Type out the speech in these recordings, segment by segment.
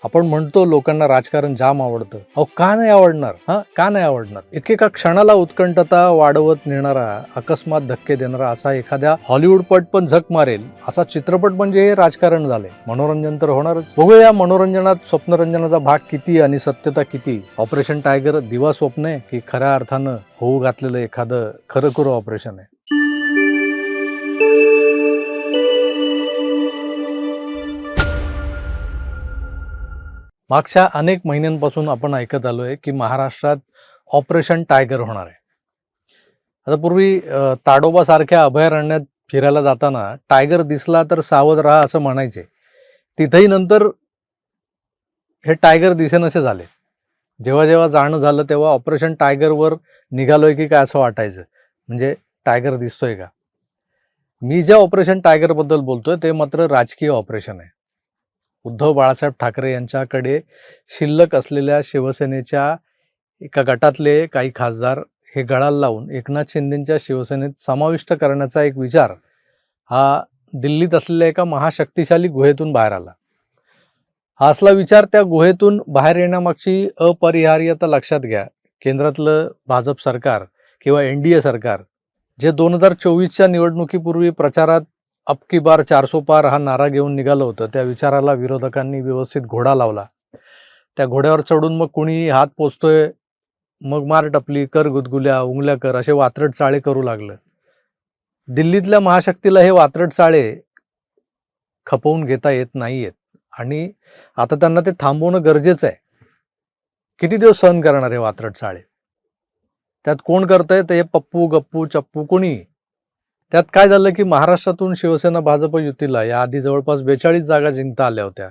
आपण म्हणतो लोकांना राजकारण जाम आवडतं. अहो का नाही आवडणार? का नाही आवडणार? एकेका क्षणाला उत्कंठता वाढवत नेणारा, अकस्मात धक्के देणारा असा एखाद्या हॉलिवूडपट पण झक मारेल असा चित्रपट म्हणजे हे राजकारण झाले. मनोरंजन तर होणारच. बघूया मनोरंजनात स्वप्नरंजनाचा भाग किती आणि सत्यता किती. ऑपरेशन टायगर दिवा स्वप्न आहे की खऱ्या अर्थानं होऊ घातलेलं एखादं खरंखुरं ऑपरेशन आहे? मागच्या अनेक महिन्यांपासून आपण ऐकत आलोय की महाराष्ट्रात ऑपरेशन टायगर होणार आहे. आता पूर्वी ताडोबा सारख्या अभयारण्यात फिरायला जाताना टायगर दिसला तर सावध राहा असं म्हणायचे. तिथेही नंतर हे टायगर दिसेनासे झाले. जेव्हा जेव्हा जाणं झालं तेव्हा ऑपरेशन टायगरवर निघालोय की काय असं वाटायचं. म्हणजे टायगर दिसतोय का? मी ज्या ऑपरेशन टायगर बद्दल बोलतोय ते मात्र राजकीय ऑपरेशन आहे. उद्धव बाळासाहेब ठाकरे यांच्याकडे शिल्लक असलेल्या शिवसेनेच्या एका गटातले काही खासदार हे गळाला लावून एकनाथ शिंदेच्या शिवसेनेत समाविष्ट करण्याचा एक विचार हा दिल्लीत असलेल्या एका महाशक्तिशाली गुहेतून बाहेर आला. हा असला विचार त्या गुहेतून बाहेर येण्यामागची अपरिहार्यता लक्षात घ्या. केंद्रातलं भाजप सरकार किंवा NDA सरकार जे 2024च्या निवडणुकीपूर्वी प्रचारात अब की बार 400 पार हा नारा घेऊन निघालं होतं, त्या विचाराला विरोधकांनी व्यवस्थित घोडा लावला. त्या घोड्यावर चढून मग कुणी हात पोचतोय, मग मार टपली, कर गुदगुल्या, उंगल्या कर असे वात्रट चाळे करू लागलं. दिल्लीतल्या महाशक्तीला हे वात्रट चाळे खपवून घेता येत नाहीयेत आणि आता त्यांना ते थांबवणं गरजेचं आहे. किती दिवस सहन करणार हे वात्रट चाळे? त्यात कोण करतंय? तर हे पप्पू गप्पू चप्पू कोणी. त्यात काय झालं की महाराष्ट्रातून शिवसेना भाजप युतीला याआधी जवळपास 42 जागा जिंकता आल्या होत्या.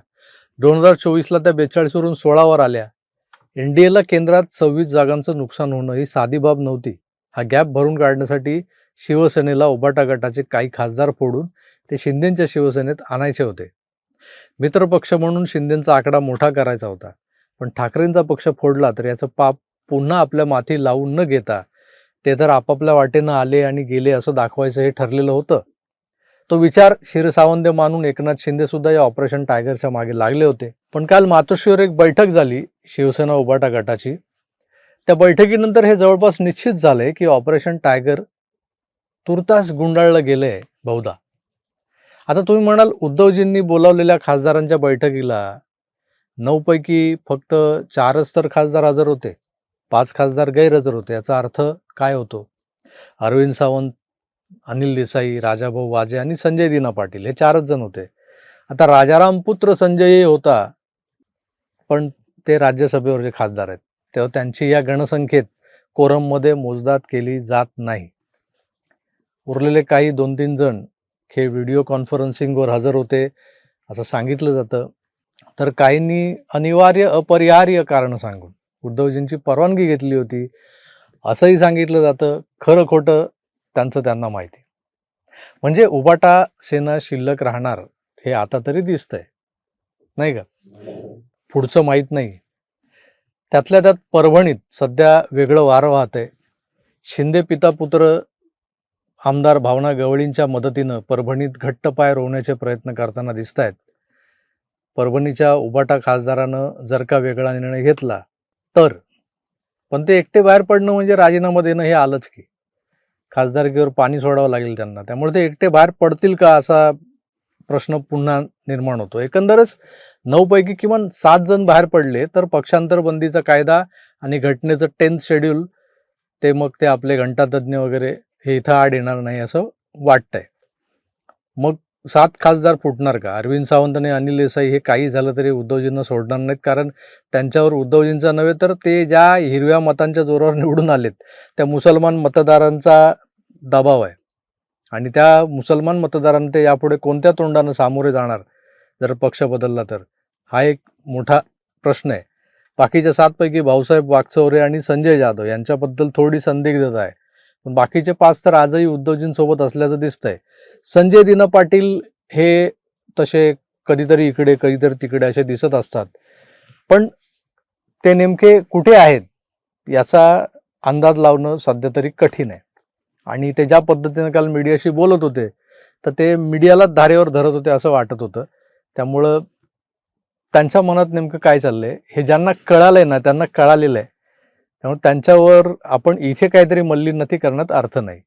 2024ला त्या 42 वरून 16वर आल्या. NDAला केंद्रात 26 जागांचं नुकसान होणं ही साधी बाब नव्हती. हा गॅप भरून काढण्यासाठी शिवसेनेला उबाटा गटाचे काही खासदार फोडून ते शिंदेच्या शिवसेनेत आणायचे होते. मित्रपक्ष म्हणून शिंदेचा आकडा मोठा करायचा होता. पण ठाकरेंचा पक्ष फोडला तर याचं पाप पुन्हा आपल्या माथी लावून न घेता ते तर आपापल्या वाटेनं आले आणि गेले असं दाखवायचं हे ठरलेलं होतं. तो विचार शिरसावंत मानून एकनाथ शिंदे सुद्धा या ऑपरेशन टायगरच्या मागे लागले होते. पण काल मातोश्रीवर एक बैठक झाली शिवसेना उबाटा गटाची. त्या बैठकीनंतर हे जवळपास निश्चित झालंय की ऑपरेशन टायगर तुर्तास गुंडाळलं गेलंय बहुधा. आता तुम्ही म्हणाल उद्धवजींनी बोलावलेल्या खासदारांच्या बैठकीला 9 पैकी फक्त 4च तर खासदार हजर होते, 5 खासदार गैरहजर होते. याचा अर्थ काय होतो? अरविंद सावंत, अनिल देसाई, राजाभाऊ वाजे आणि संजय दिना पाटील हे 4च जण होते. आता राजाराम पुत्र संजय होता, पण ते राज्यसभेवरचे खासदार आहेत, तेव्हा त्यांची या गणसंख्येत कोरममध्ये मोजदाद केली जात नाही. उरलेले काही 2-3 जण हे व्हिडिओ कॉन्फरन्सिंगवर हजर होते असं सांगितलं जातं. तर काहींनी अनिवार्य अपरिहार्य कारण सांगून उद्धवजींची परवानगी घेतली होती असंही सांगितलं जातं. खरं खोटं त्यांचं त्यांना माहिती. म्हणजे उबाटा सेना शिल्लक राहणार हे आता तरी दिसतंय, नाही का? पुढचं माहीत नाही. त्यातल्या त्यात परभणीत सध्या वेगळं वारं वाहतंय. शिंदे पिता पुत्र आमदार भावना गवळींच्या मदतीनं परभणीत घट्ट पाय रोवण्याचे प्रयत्न करताना दिसत आहेत. परभणीच्या उबाटा खासदारानं जर का वेगळा निर्णय घेतला तर, पण ते एकटे बाहेर पडणं म्हणजे राजीनामा देणं हे आलंच की. खासदारकीवर पाणी सोडावं लागेल त्यांना. त्यामुळे ते एकटे बाहेर पडतील का असा प्रश्न पुन्हा निर्माण होतो. एकंदरच 9 पैकी किमान 7 जण बाहेर पडले तर पक्षांतर बंदीचा कायदा आणि घटनेचं 10th शेड्यूल ते मग ते आपले घंटातज्ञ वगैरे हे इथं आड येणार नाही असं वाटतंय. मग 7 खासदार फुटणार का? अरविंद सावंत आणि अनिल देसाई हे काही झालं तरी उद्धवजींना सोडणार नाहीत, कारण त्यांच्यावर उद्धवजींचा नव्हे तर ते ज्या हिरव्या मतांच्या जोरावर निवडून आलेत त्या मुसलमान मतदारांचा दबाव आहे. आणि त्या मुसलमान मतदारांना ते यापुढे कोणत्या तोंडानं सामोरे जाणार जर पक्ष बदलला तर, हा एक मोठा प्रश्न आहे. बाकीच्या 7 पैकी भाऊसाहेब वागचौरे आणि संजय जाधव यांच्याबद्दल थोडी संदिग्धता आहे, पण बाकीचे 5 तर आजही उद्धवजींसोबत असल्याचं दिसतंय. संजय दिना पाटील हे तसे कधीतरी इकडे कधीतरी तिकडे असे दिसत असतात, पण ते नेमके कुठे आहेत याचा अंदाज लावणं सध्या तरी कठीण आहे. आणि ते ज्या पद्धतीने काल मीडियाशी बोलत होते तर ते मीडियालाच धारेवर धरत होते असं वाटत होतं. त्यामुळं त्यांच्या मनात नेमकं काय चाललंय हे ज्यांना कळालंय ना त्यांना कळालेलं आहे. त्यामुळे त्यांच्यावर आपण इथे काहीतरी मल्लीनथी करण्यात अर्थ नाही.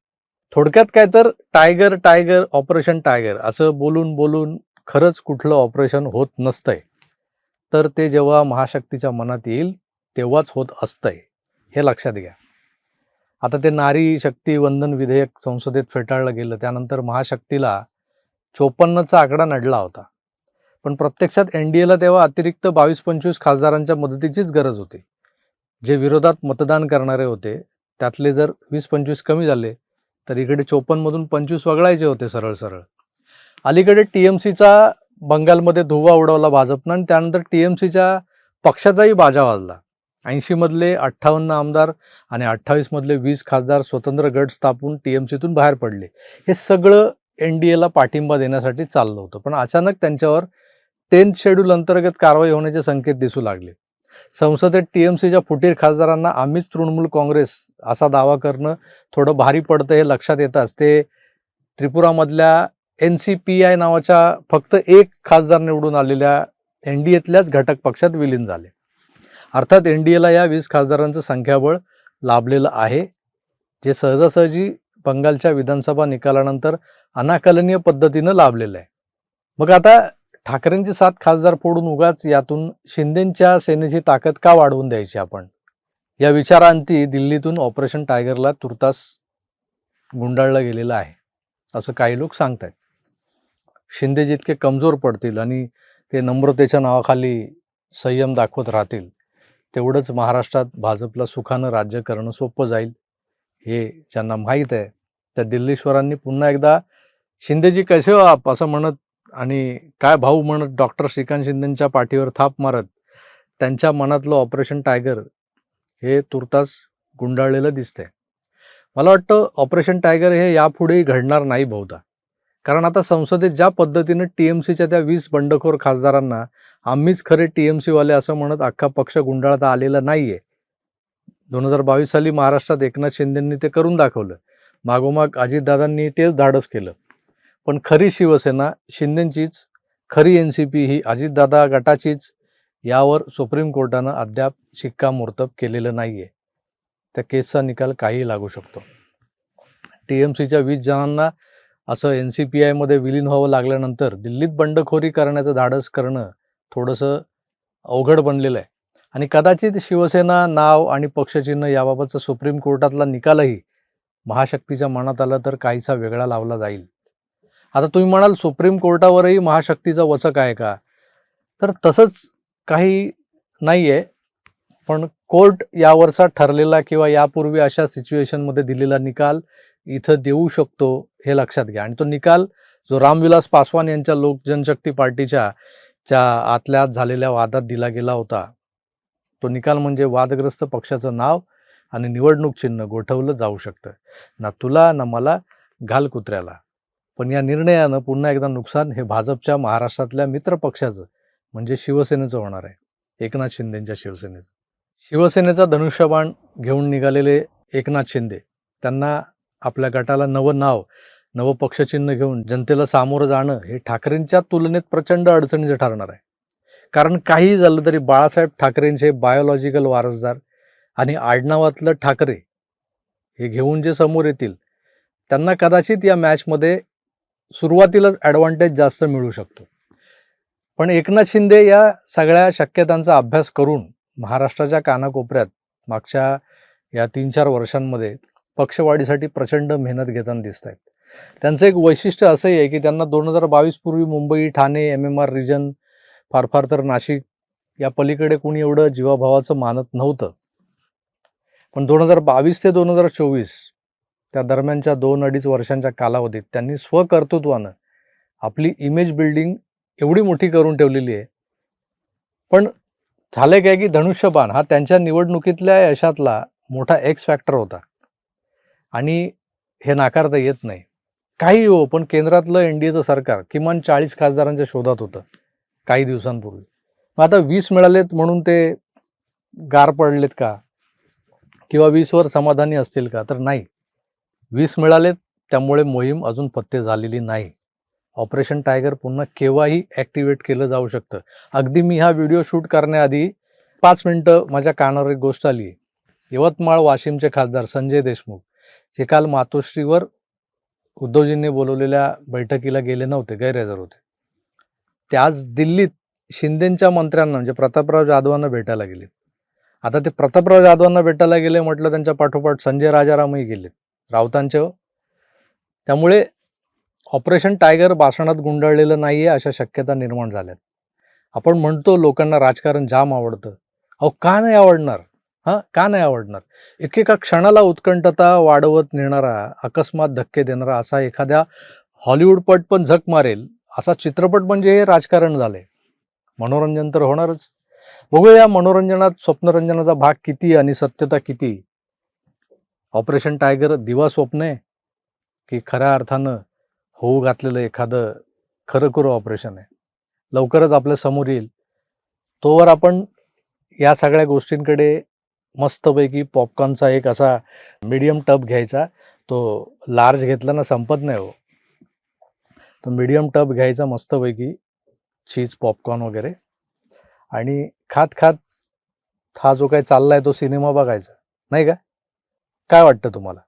थोडक्यात काय तर टायगर टायगर ऑपरेशन टायगर असं बोलून बोलून खरंच कुठलं ऑपरेशन होत नसतंय. तर ते जेव्हा महाशक्तीच्या मनात येईल तेव्हाच होत असतंय, हे लक्षात घ्या. आता ते नारी शक्ती वंदन विधेयक संसदेत फेटाळलं गेलं, त्यानंतर महाशक्तीला 54चा आकडा नडला होता. पण प्रत्यक्षात एनडीएला तेव्हा अतिरिक्त 22-25 खासदारांच्या मदतीचीच गरज होती. जे विरोधात मतदान करणारे होते त्यातले जर 20-25 कमी झाले तर इकडे 54 मधून 25 वगळायचे होते सरळ सरळ. अलीकडे टीएमसीचा बंगालमध्ये धुव्वा उडवला भाजपनं आणि त्यानंतर टीएमसीच्या पक्षाचाही बाजा वाजला. 80 मधले 58 आमदार आणि 28 मधले 20 खासदार स्वतंत्र गट स्थापून टीएमसीतून बाहेर पडले. हे सगळं एनडीएला पाठिंबा देण्यासाठी चाललं होतं. पण अचानक त्यांच्यावर 10th शेड्यूल अंतर्गत कारवाई होण्याचे संकेत दिसू लागले. संसदेत टीएमसीच्या फुटीर खासदारांना आम्हीच तृणमूल काँग्रेस असा दावा करणं थोडं भारी पडतं हे लक्षात येताच ते त्रिपुरामधल्या NCPI नावाच्या फक्त एक खासदार निवडून आलेल्या एनडीएतल्याच घटक पक्षात विलीन झाले. अर्थात एनडीएला या 20 खासदारांचं संख्याबळ लाभलेलं आहे, जे सहजासहजी बंगालच्या विधानसभा निकालानंतर अनाकलनीय पद्धतीनं लाभलेलं आहे. मग आता ठाकरेंचे 7 खासदार फोडून उगाच यातून शिंदेंच्या सेनेची ताकद का वाढवून द्यायची आपण, या विचारांती दिल्लीतून ऑपरेशन टायगरला तुर्तास गुंडाळलं गेलेलं आहे असं काही लोक सांगतात. शिंदे जितके कमजोर पडतील आणि ते नम्रतेच्या नावाखाली संयम दाखवत राहतील तेवढंच महाराष्ट्रात भाजपला सुखानं राज्य करणं सोपं जाईल. हे ज्यांना माहीत आहे त्या दिल्लीश्वरांनी पुन्हा एकदा शिंदेजी कैसे हो आप असं म्हणत आणि काय भाऊ म्हणत डॉक्टर श्रीकांत शिंदेंच्या पाठीवर थाप मारत त्यांच्या मनातलं ऑपरेशन टायगर हे तुर्तास गुंडाळलेलं दिसतंय. मला वाटतं ऑपरेशन टायगर हे यापुढेही घडणार नाही बहुधा. कारण आता संसदेत ज्या पद्धतीनं टीएमसीच्या त्या 20 बंडखोर खासदारांना आम्हीच खरे टीएमसीवाले असं म्हणत अख्खा पक्ष गुंडाळता आलेला नाहीये. 2022 साली महाराष्ट्रात एकनाथ शिंदेंनी ते करून दाखवलं. मागोमाग अजितदादांनी तेच धाडस केलं. पण खरी शिवसेना शिंदेंचीच, खरी NCP ही अजितदादा गटाचीच, यावर सुप्रीम कोर्टानं अद्याप शिक्कामोर्तब केलेलं नाहीये. त्या केसचा निकाल काहीही लागू शकतो. टीएमसीच्या 20 जणांना असं NCPI मध्ये विलीन व्हावं लागल्यानंतर दिल्लीत बंडखोरी करण्याचं धाडस करणं थोडंसं अवघड बनलेलं आहे. आणि कदाचित शिवसेना नाव आणि पक्षचिन्ह याबाबतचा सुप्रीम कोर्टातला निकालही महाशक्तीच्या मनात आला तर काहीसा वेगळा लावला जाईल. आता तुम्ही म्हणाल सुप्रीम कोर्टावरही महाशक्तीचा वचक आहे का, तर तसंच काही नाही आहे. पण कोर्ट यावरचा ठरलेला किंवा यापूर्वी अशा सिच्युएशनमध्ये दिलेला निकाल इथं देऊ शकतो हे लक्षात घ्या. आणि तो निकाल जो रामविलास पासवान यांच्या लोक जनशक्ती पार्टीच्या आतल्या आत झालेल्या वादात दिला गेला होता, तो निकाल म्हणजे वादग्रस्त पक्षाचं नाव आणि निवडणूक चिन्ह गोठवलं जाऊ शकतं. ना तुला ना मला, घाल कुत्र्याला. पण या निर्णयानं पुन्हा एकदा नुकसान हे भाजपच्या महाराष्ट्रातल्या मित्रपक्षाचं म्हणजे शिवसेनेचं होणार आहे, एकनाथ शिंदेंच्या शिवसेनेचं. शिवसेनेचा धनुष्यबाण घेऊन निघालेले एकनाथ शिंदे त्यांना आपल्या गटाला नवं नाव, नवं पक्षचिन्ह घेऊन जनतेला सामोरं जाणं हे ठाकरेंच्या तुलनेत प्रचंड अडचणीचं ठरणार आहे. कारण काही झालं तरी बाळासाहेब ठाकरेंचे बायोलॉजिकल वारसदार आणि आडनावातलं ठाकरे हे घेऊन जे समोर येतील त्यांना कदाचित या मॅचमध्ये सुरुवातीलाच ॲडव्हान्टेज जास्त मिळू शकतो. पण एकनाथ शिंदे या सगळ्या शक्यतांचा अभ्यास करून महाराष्ट्राच्या कानाकोपऱ्यात मागच्या या 3-4 वर्षांमध्ये पक्षवाढीसाठी प्रचंड मेहनत घेताना दिसत आहेत. त्यांचं एक वैशिष्ट्य असंही आहे की त्यांना 2022 पूर्वी मुंबई, ठाणे, MMR रिजन, फार फार तर नाशिक या पलीकडे कोणी एवढं जीवाभावाचं मानत नव्हतं. पण 2022 ते 2024 त्या दरम्यानच्या 2-2.5 वर्षांच्या कालावधीत त्यांनी स्वकर्तृत्वानं आपली इमेज बिल्डिंग एवढी मोठी करून ठेवलेली आहे. पण झालं काय की धनुष्यबाण हा त्यांच्या निवडणुकीतल्या यशातला मोठा एक्स फॅक्टर होता आणि हे नाकारता येत नाही. काही हो, पण केंद्रातलं एनडीएचं सरकार किमान 40 खासदारांच्या शोधात होतं काही दिवसांपूर्वी. मग आता 20 मिळालेत म्हणून ते गार पडलेत का, किंवा 20वर समाधानी असतील का, तर नाही. 20 मिळालेत त्यामुळे मोहीम अजून फत्ते झालेली नाही. ऑपरेशन टायगर पुन्हा केव्हाही ॲक्टिवेट केलं जाऊ शकतं. अगदी मी हा व्हिडिओ शूट करण्याआधी 5 मिनिटं माझ्या कानावर एक गोष्ट आली आहे. यवतमाळ वाशिमचे खासदार संजय देशमुख जे काल मातोश्रीवर उद्धवजींनी बोलवलेल्या बैठकीला गेले नव्हते, गैरहजर होते. ते आज दिल्लीत शिंदेंच्या मंत्र्यांना म्हणजे प्रतापराव जाधवांना भेटायला गेलेत. आता ते प्रतापराव जाधवांना भेटायला गेले म्हटलं, त्यांच्या पाठोपाठ संजय राजारामही गेलेत, राऊतांचे. त्यामुळे ऑपरेशन टायगर भाषणात गुंडाळलेलं नाहीये अशा शक्यता निर्माण झाल्यात. आपण म्हणतो लोकांना राजकारण जाम आवडतं. अहो का नाही आवडणार? का नाही आवडणार? एकेका क्षणाला उत्कंठता वाढवत नेणारा, अकस्मात धक्के देणारा असा एखाद्या हॉलिवूडपट पण झक मारेल असा चित्रपट म्हणजे हे राजकारण झालंय. मनोरंजन तर होणारच. बघूया मनोरंजनात स्वप्नरंजनाचा भाग किती आणि सत्यता किती. ऑपरेशन टायगर दिवा स्वप्न आहे की खऱ्या अर्थानं होऊ घातलेलं एखादं खरंखुरं ऑपरेशन आहे? लवकरच आपल्या समोर येईल. तोवर आपण या सगळ्या गोष्टींकडे मस्तपैकी पॉपकॉर्नचा एक असा मीडियम टब घ्यायचा. तो लार्ज घेतला ना संपत नाही हो. तो मीडियम टब घ्यायचा मस्तपैकी, चीज पॉपकॉर्न वगैरे, आणि खात खात हा जो काही चाललाय तो सिनेमा बघायचा, नाही का? काय वाटतं तुम्हाला?